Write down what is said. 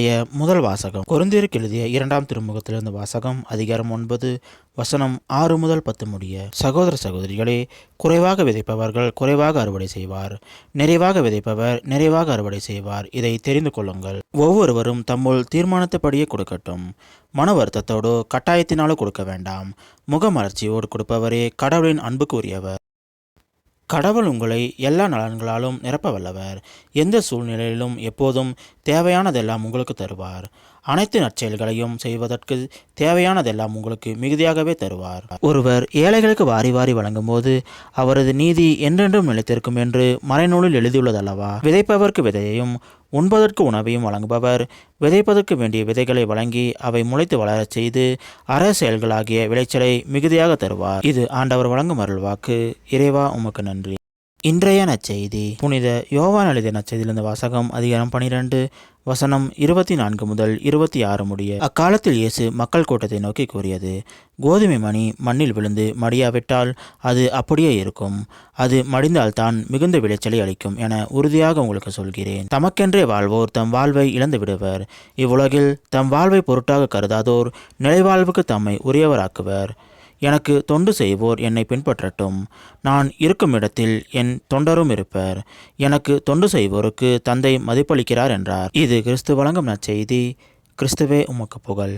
இன்றைய முதல் வாசகம் கொரிந்தியருக்கு எழுதிய 2ஆம் திருமுகத்திலிருந்து வாசகம். அதிகாரம் 9 வசனம் 6 முதல் 10 முடிய. சகோதர சகோதரிகளே, குறைவாக விதைப்பவர்கள் குறைவாக அறுவடை செய்வார், நிறைவாக விதைப்பவர் நிறைவாக அறுவடை செய்வார். இதை தெரிந்து கொள்ளுங்கள். ஒவ்வொருவரும் தம்முள் தீர்மானத்தபடியே கொடுக்கட்டும், மன வருத்தத்தோடு கட்டாயத்தினாலும் கொடுக்க வேண்டாம். முகமலர்ச்சியோடு கொடுப்பவரே கடவுளின் அன்புக்கு உரியவர். கடவுள் உங்களை எல்லா நலன்களாலும் நிரப்ப வல்லவர். எந்த சூழ்நிலையிலும் எப்போதும் தேவையானதெல்லாம் உங்களுக்கு தருவார். அனைத்து நற்செயல்களையும் செய்வதற்கு தேவையானதெல்லாம் உங்களுக்கு மிகுதியாகவே தருவார். ஒருவர் ஏழைகளுக்கு வாரி வாரி வழங்கும் போது அவரது நீதி என்றென்றும் நிலைத்திருக்கும் என்று மறைநூலில் எழுதியுள்ளதல்லவா? விதைப்பவர்க்கு விதையையும் உண்பதற்கு உணவையும் வழங்குபவர் விதைப்பதற்கு வேண்டிய விதைகளை வழங்கி அவை முளைத்து வளரச் செய்து அற செயல்களாகிய விளைச்சலை மிகுதியாக தருவார். இது ஆண்டவர் வழங்கும் அருள்வாக்கு. இறைவா, உமக்கு நன்றி. இன்றைய நற்செய்தி புனித யோவான் எழுதிய நற்செய்தியிலிருந்து வாசகம். அதிகாரம் 12 வசனம் 24 முதல் 26 முடிய. அக்காலத்தில் இயேசு மக்கள் கூட்டத்தை நோக்கி கூறியது: கோதுமை மணி மண்ணில் விழுந்து மடியாவிட்டால் அது அப்படியே இருக்கும். அது மடிந்தால்தான் மிகுந்த விளைச்சலை அளிக்கும் என உறுதியாக உங்களுக்கு சொல்கிறேன். தமக்கென்றே வாழ்வோர் தம் வாழ்வை இழந்து விடுவர். இவ்வுலகில் தம் வாழ்வை பொருட்டாக கருதாதோர் நிலைவாழ்வுக்கு தம்மை உரியவராக்குவர். எனக்கு தொண்டு செய்வோர் என்னை பின்பற்றட்டும். நான் இருக்கும் இடத்தில் என் தொண்டரும் இருப்பர். எனக்கு தொண்டு செய்வோருக்கு தந்தை மதிப்பளிக்கிறார் என்றார். இது கிறிஸ்து வழங்கும் நற்செய்தி. கிறிஸ்துவே, உமக்கு புகழ்.